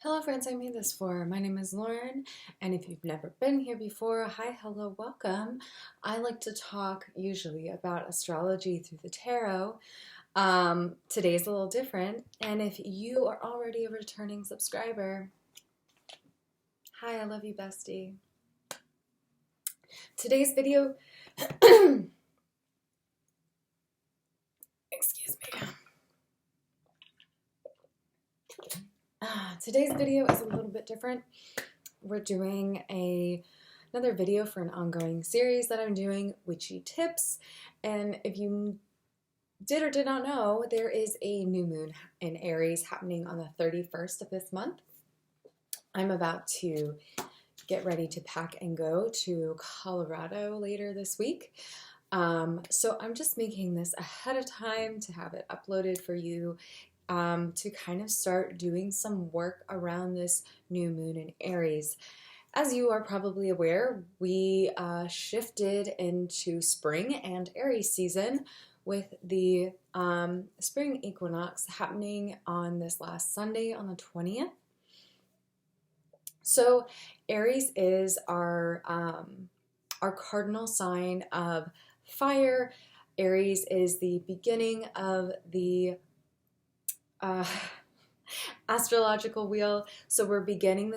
Hello friends, I made this for. My name is Lauren, and if you've never been here before, hi, hello, welcome. I like to talk usually about astrology through the tarot. Today's a little different, and if you are already a returning subscriber, hi, I love you, bestie. Today's video, excuse me. Today's video is a little bit different. We're doing another video for an ongoing series that I'm doing, Witchy Tips. And if you did or did not know, there is a new moon in Aries happening on the 31st of this month. I'm about to get ready to pack and go to Colorado later this week. So I'm just making this ahead of time to have it uploaded for you. To kind of start doing some work around this new moon in Aries. As you are probably aware, we shifted into spring and Aries season with the spring equinox happening on this last Sunday on the 20th. So Aries is our cardinal sign of fire. Aries is the beginning of the astrological wheel. So we're beginning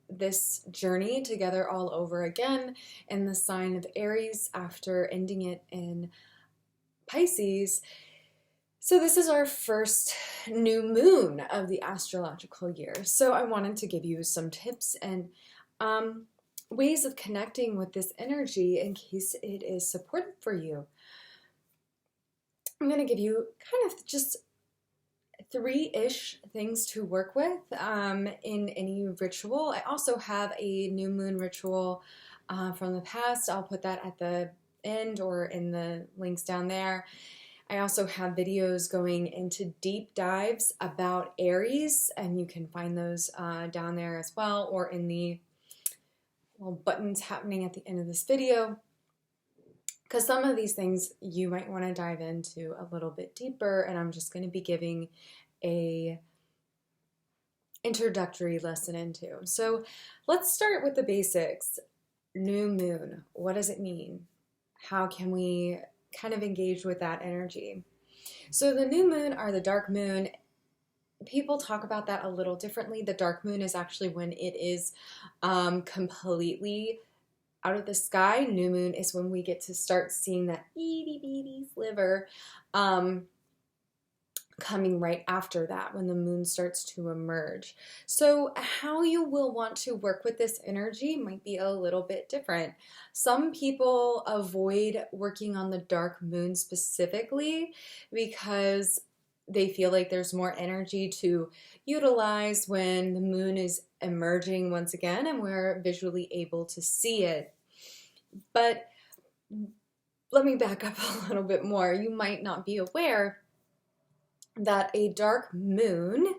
this journey together all over again in the sign of Aries after ending it in Pisces. So this is our first new moon of the astrological year. So I wanted to give you some tips and ways of connecting with this energy in case it is supportive for you. I'm going to give you kind of just three-ish things to work with in any ritual. I also have a new moon ritual from the past. I'll put that at the end or in the links down there. I also have videos going into deep dives about Aries, and you can find those down there as well, or in the little buttons happening at the end of this video. Because some of these things you might want to dive into a little bit deeper, and I'm just going to be giving a introductory lesson into. So let's start with the basics. New moon, what does it mean? How can we kind of engage with that energy? So the new moon or the dark moon, people talk about that a little differently. The dark moon is actually when it is completely out of the sky. New moon is when we get to start seeing that itty bitty sliver coming right after that, when the moon starts to emerge. So how you will want to work with this energy might be a little bit different. Some people avoid working on the dark moon specifically because they feel like there's more energy to utilize when the moon is emerging once again and we're visually able to see it. But let me back up a little bit more. You might not be aware that a dark moon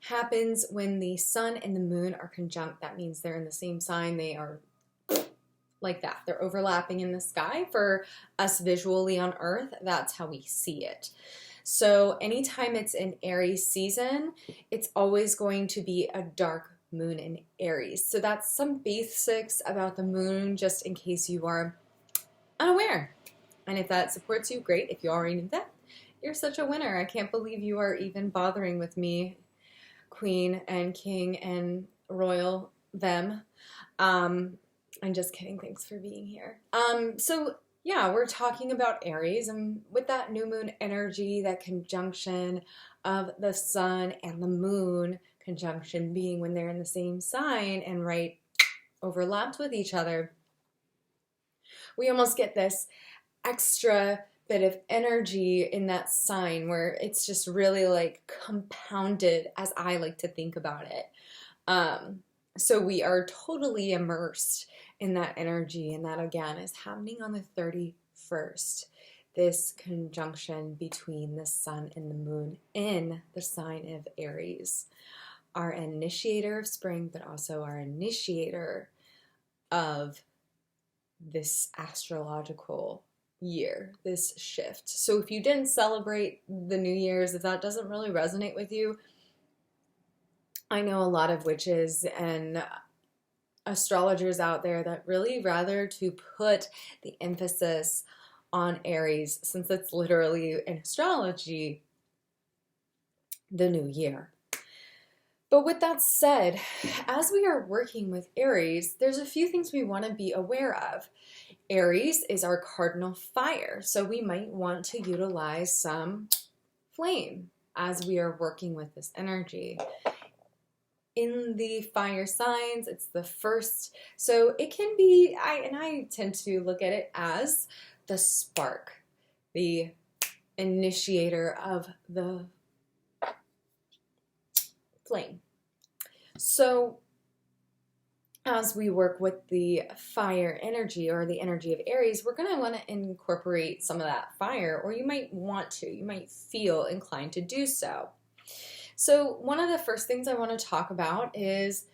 happens when the sun and the moon are conjunct. That means they're in the same sign. They are like that. They're overlapping in the sky. For us visually on Earth, that's how we see it. So anytime it's in Aries season, it's always going to be a dark moon in Aries. So that's some basics about the moon, just in case you are unaware. And if that supports you, great. If you already knew that, you're such a winner. I can't believe you are even bothering with me, queen and king and royal them. I'm just kidding. Thanks for being here. So yeah, we're talking about Aries, and with that new moon energy, that conjunction of the sun and the moon, conjunction being when they're in the same sign and right overlapped with each other, we almost get this extra bit of energy in that sign where it's just really like compounded, as I like to think about it. So we are totally immersed in that energy, and that again is happening on the 31st. This conjunction between the sun and the moon in the sign of Aries, our initiator of spring, but also our initiator of this astrological year, this shift. So if you didn't celebrate the New Year's, if that doesn't really resonate with you, I know a lot of witches and astrologers out there that really rather to put the emphasis on Aries, since it's literally in astrology the new year. But with that said, as we are working with Aries, there's a few things we want to be aware of. Aries is our cardinal fire, so we might want to utilize some flame as we are working with this energy. In the fire signs, it's the first, so it can be, I tend to look at it as the spark, the initiator of the flame. So as we work with the fire energy or the energy of Aries, we're going to want to incorporate some of that fire, or you might feel inclined to do so. So one of the first things I want to talk about is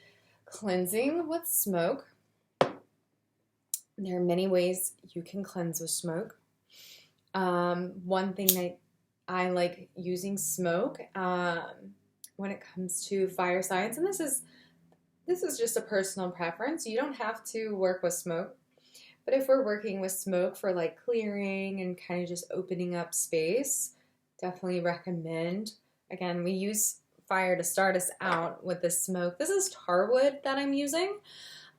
cleansing with smoke. There are many ways you can cleanse with smoke. One thing that I like using smoke when it comes to fire signs, and this is just a personal preference. You don't have to work with smoke, but if we're working with smoke for like clearing and kind of just opening up space, definitely recommend. Again, we use fire to start us out with the smoke. This is tar wood that I'm using,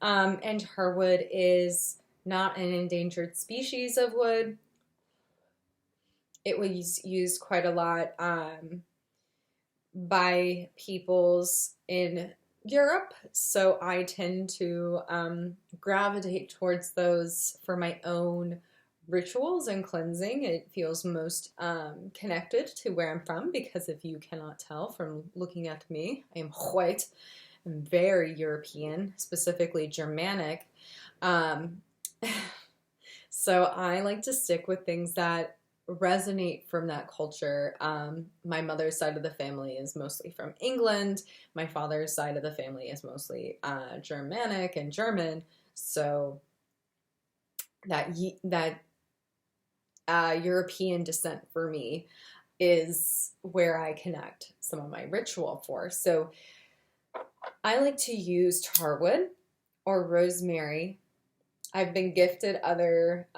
and tar wood is not an endangered species of wood. It was used quite a lot by peoples in Europe, so I tend to gravitate towards those for my own rituals and cleansing. It feels most connected to where I'm from, because if you cannot tell from looking at me, I am white. I'm very European, specifically Germanic. So I like to stick with things that resonate from that culture. My mother's side of the family is mostly from England. My father's side of the family is mostly Germanic and German. So that European descent for me is where I connect some of my ritual for. So I like to use tarwood or rosemary. I've been gifted other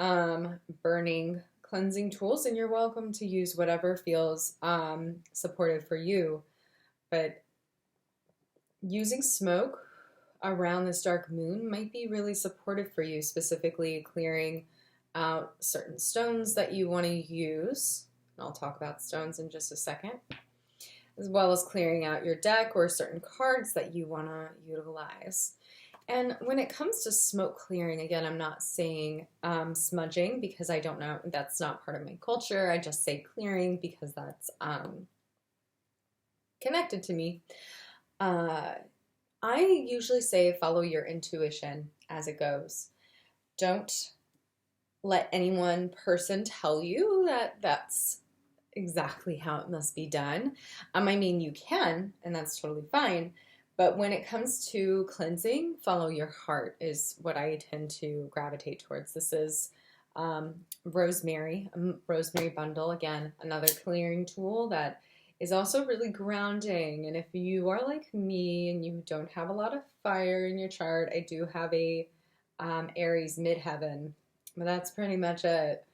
burning cleansing tools, and you're welcome to use whatever feels supportive for you. But using smoke around this dark moon might be really supportive for you, specifically clearing out certain stones that you want to use. And I'll talk about stones in just a second, as well as clearing out your deck or certain cards that you want to utilize. And when it comes to smoke clearing, again, I'm not saying smudging, because I don't know, that's not part of my culture. I just say clearing because that's connected to me. I usually say follow your intuition as it goes. Don't let any one person tell you that that's exactly how it must be done. I mean, you can, and that's totally fine. But when it comes to cleansing, follow your heart is what I tend to gravitate towards. This is rosemary, a rosemary bundle. Again, another clearing tool that is also really grounding. And if you are like me and you don't have a lot of fire in your chart, I do have a Aries midheaven, but that's pretty much it.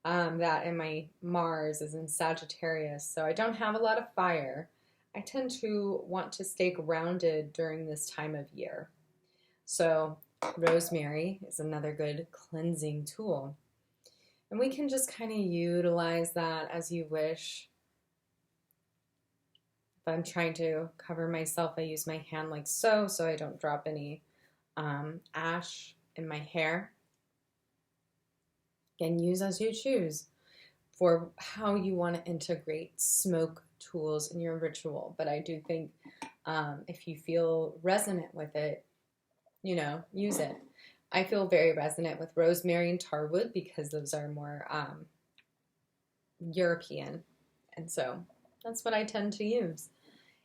That and my Mars is in Sagittarius, so I don't have a lot of fire. I tend to want to stay grounded during this time of year. So rosemary is another good cleansing tool. And we can just kind of utilize that as you wish. If I'm trying to cover myself, I use my hand like so I don't drop any ash in my hair. Again, use as you choose for how you want to integrate smoke tools in your ritual. But I do think if you feel resonant with it, use it. I feel very resonant with rosemary and tarwood because those are more European. And so that's what I tend to use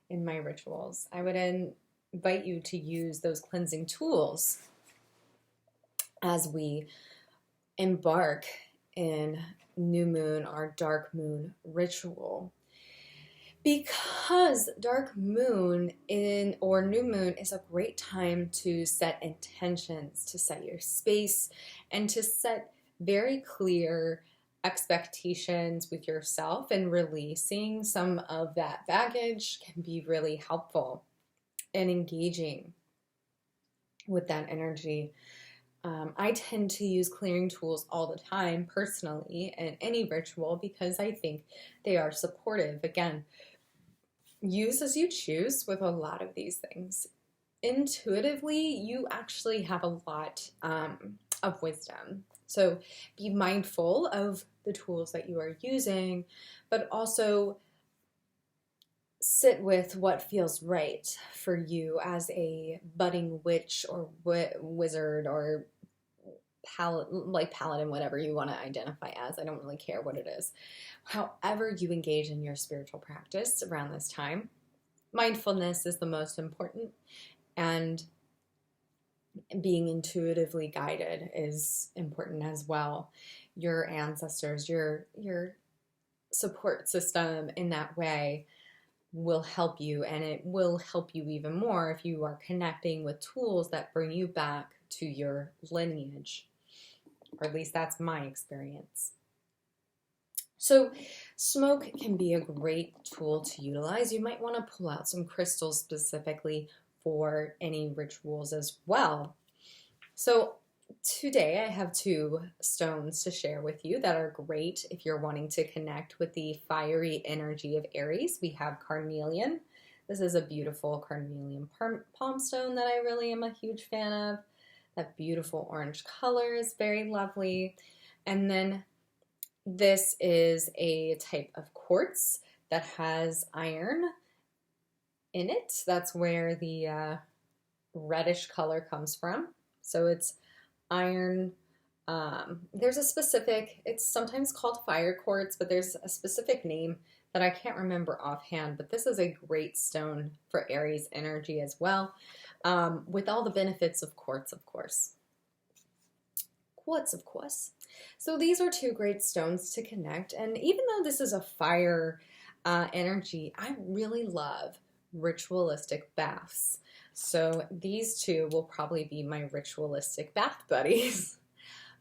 in my rituals. I would invite you to use those cleansing tools as we embark in new moon or dark moon ritual. Because dark moon in or new moon is a great time to set intentions, to set your space, and to set very clear expectations with yourself, and releasing some of that baggage can be really helpful in engaging with that energy. I tend to use clearing tools all the time personally in any ritual because I think they are supportive. Again, use as you choose with a lot of these things. Intuitively, you actually have a lot of wisdom. So be mindful of the tools that you are using, but also sit with what feels right for you as a budding witch or wizard or paladin, whatever you want to identify as. I don't really care what it is. However you engage in your spiritual practice around this time, mindfulness is the most important, and being intuitively guided is important as well. Your ancestors, your support system in that way will help you, and it will help you even more if you are connecting with tools that bring you back to your lineage, or at least that's my experience. So smoke can be a great tool to utilize. You might want to pull out some crystals specifically for any rituals as well. So today I have 2 stones to share with you that are great if you're wanting to connect with the fiery energy of Aries. We have carnelian. This is a beautiful carnelian palm stone that I really am a huge fan of. That beautiful orange color is very lovely. And then this is a type of quartz that has iron in it. That's where the reddish color comes from. So it's iron. There's a specific, it's sometimes called fire quartz, but there's a specific name that I can't remember offhand, but this is a great stone for Aries energy as well, with all the benefits of quartz, of course. Quartz, of course. So these are 2 great stones to connect, and even though this is a fire energy, I really love ritualistic baths. So these 2 will probably be my ritualistic bath buddies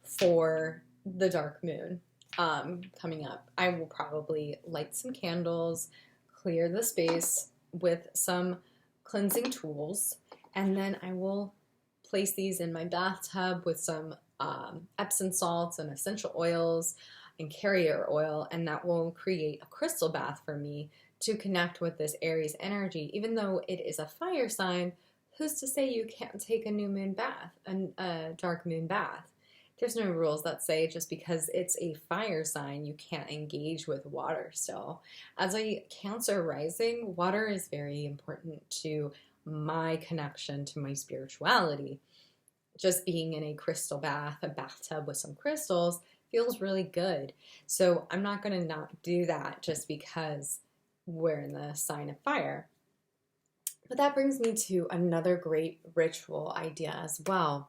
for the dark moon coming up. I will probably light some candles, clear the space with some cleansing tools, and then I will place these in my bathtub with some Epsom salts and essential oils and carrier oil, and that will create a crystal bath for me to connect with this Aries energy. Even though it is a fire sign, who's to say you can't take a new moon bath, a dark moon bath? There's no rules that say just because it's a fire sign, you can't engage with water still. As a Cancer rising, water is very important to my connection to my spirituality. Just being in a crystal bath, a bathtub with some crystals, feels really good. So I'm not going to not do that just because we're in the sign of fire. But that brings me to another great ritual idea as well.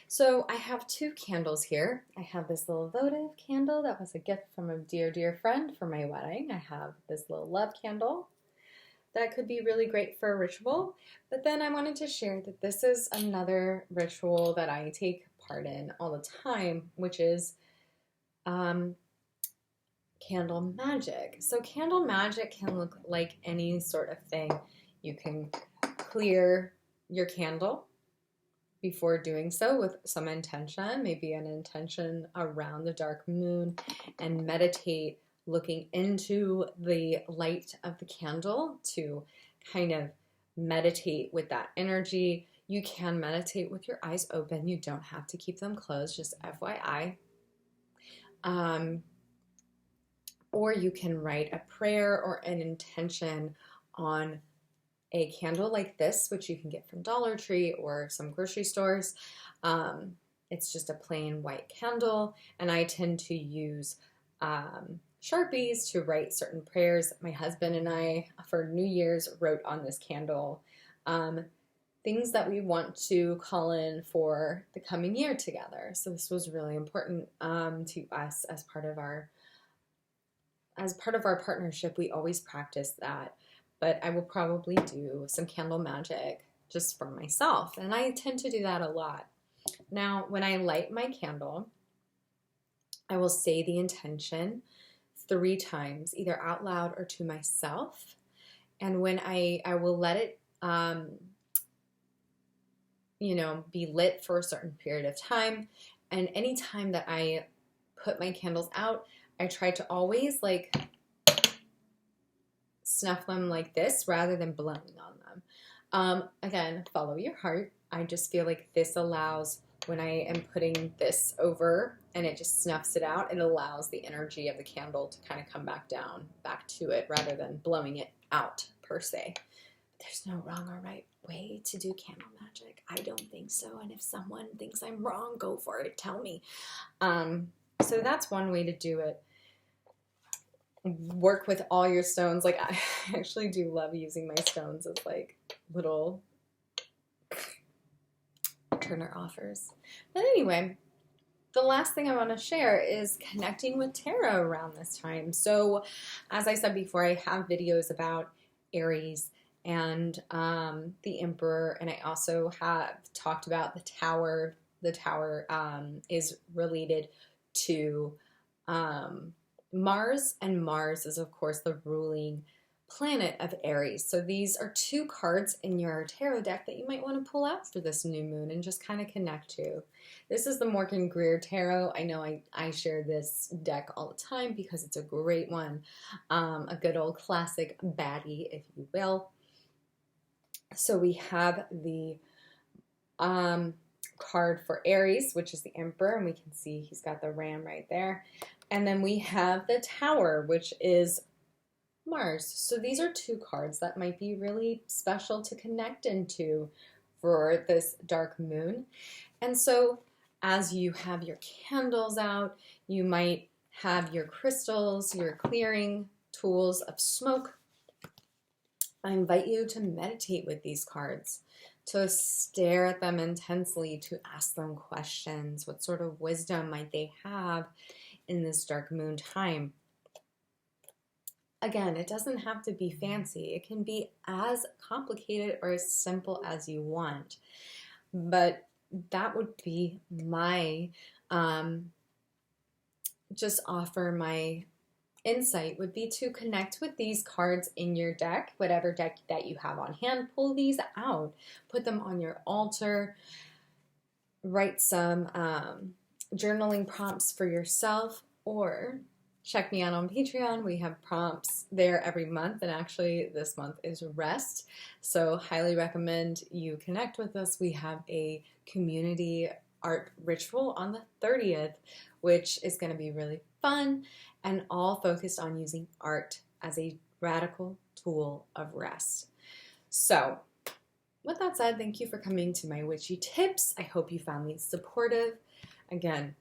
So I have 2 candles here. I have this little votive candle that was a gift from a dear, dear friend for my wedding. I have this little love candle that could be really great for a ritual. But then I wanted to share that this is another ritual that I take part in all the time, which is candle magic. So candle magic can look like any sort of thing. You can clear your candle before doing so with some intention, maybe an intention around the dark moon, and meditate looking into the light of the candle to kind of meditate with that energy. You can meditate with your eyes open. You don't have to keep them closed, just FYI. Or you can write a prayer or an intention on a candle like this, which you can get from Dollar Tree or some grocery stores. It's just a plain white candle, and I tend to use Sharpies to write certain prayers. My husband and I, for New Year's, wrote on this candle things that we want to call in for the coming year together. So this was really important to us as part of our as part of our partnership, we always practice that. But I will probably do some candle magic just for myself. And I tend to do that a lot. Now, when I light my candle, I will say the intention 3 times, either out loud or to myself. And when I will let it, be lit for a certain period of time. And anytime that I put my candles out, I try to always like snuff them like this rather than blowing on them. Again, follow your heart. I just feel like this allows, when I am putting this over and it just snuffs it out, it allows the energy of the candle to kind of come back down, back to it, rather than blowing it out per se. There's no wrong or right way to do candle magic. I don't think so. And if someone thinks I'm wrong, go for it. Tell me. So that's one way to do it. Work with all your stones. Like, I actually do love using my stones as like little turner offers. But anyway, the last thing I want to share is connecting with tarot around this time. So as I said before, I have videos about Aries and the Emperor, and I also have talked about the Tower. The Tower is related to Mars, and Mars is, of course, the ruling planet of Aries. So these are 2 cards in your tarot deck that you might want to pull out for this new moon and just kind of connect to. This is the Morgan Greer Tarot. I know I share this deck all the time because it's a great one. A good old classic baddie, if you will. So we have the card for Aries, which is the Emperor, and we can see he's got the ram right there. And then we have the Tower, which is Mars. So these are 2 cards that might be really special to connect into for this dark moon. And so as you have your candles out, you might have your crystals, your clearing tools of smoke. I invite you to meditate with these cards, to stare at them intensely, to ask them questions. What sort of wisdom might they have in this dark moon time? Again, it doesn't have to be fancy. It can be as complicated or as simple as you want. But that would be my, just offer my insight would be to connect with these cards in your deck, whatever deck that you have on hand. Pull these out, put them on your altar, write some journaling prompts for yourself, or check me out on Patreon. We have prompts there every month, and actually this month is rest. So highly recommend you connect with us. We have a community art ritual on the 30th, which is going to be really fun and all focused on using art as a radical tool of rest. So with that said, thank you for coming to my witchy tips. I hope you found these supportive. Again,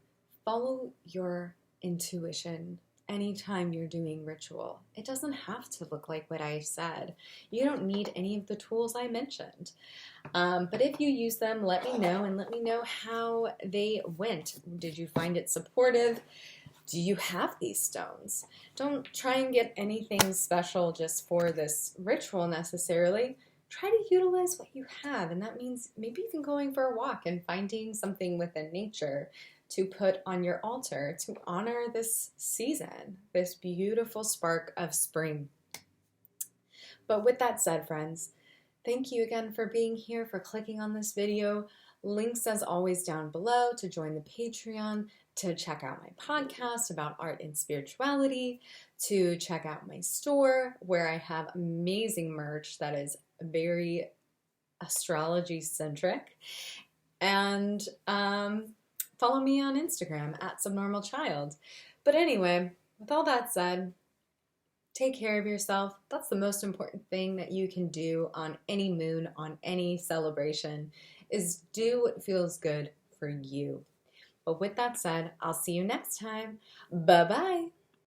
follow your intuition anytime you're doing ritual. It doesn't have to look like what I said. You don't need any of the tools I mentioned. But if you use them, let me know, and let me know how they went. Did you find it supportive? Do you have these stones? Don't try and get anything special just for this ritual necessarily. Try to utilize what you have, and that means maybe even going for a walk and finding something within nature to put on your altar to honor this season, this beautiful spark of spring. But with that said, friends, thank you again for being here, for clicking on this video. Links as always down below to join the Patreon, to check out my podcast about art and spirituality, to check out my store where I have amazing merch that is very astrology centric, and follow me on Instagram at subnormalchild. But anyway, with all that said, take care of yourself. That's the most important thing that you can do on any moon, on any celebration, is do what feels good for you. But with that said, I'll see you next time. Bye-bye.